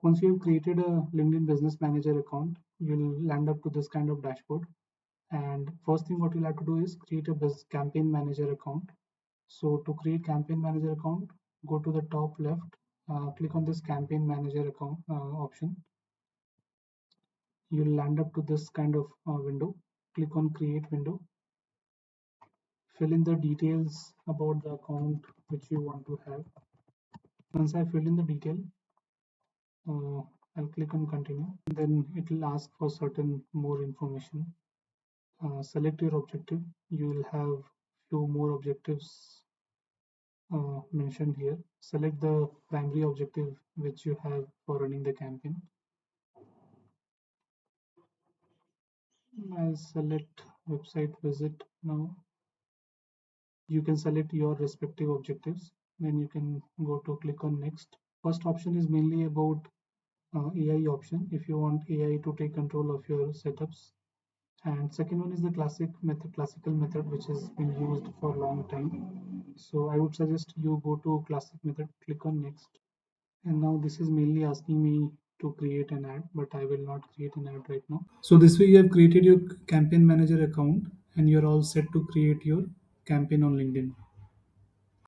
Once you've created a LinkedIn Business Manager account, you'll land up to this kind of dashboard. And first thing what you'll have to do is create a campaign manager account. So to create campaign manager account, go to the top left, click on this campaign manager account option. You'll land up to this kind of window. Click on create window. Fill in the details about the account which you want to have. Once I fill in the detail, I'll click on continue. And then it will ask for certain more information. Select your objective. You will have few more objectives mentioned here. Select the primary objective which you have for running the campaign. I'll select website visit now. You can select your respective objectives. Then you can go to click on next. First option is mainly about AI option if you want AI to take control of your setups. And second one is the classical method, which has been used for a long time. So I would suggest you go to classic method, click on next. And now this is mainly asking me to create an ad, but I will not create an ad right now. So this way you have created your campaign manager account and you're all set to create your campaign on LinkedIn.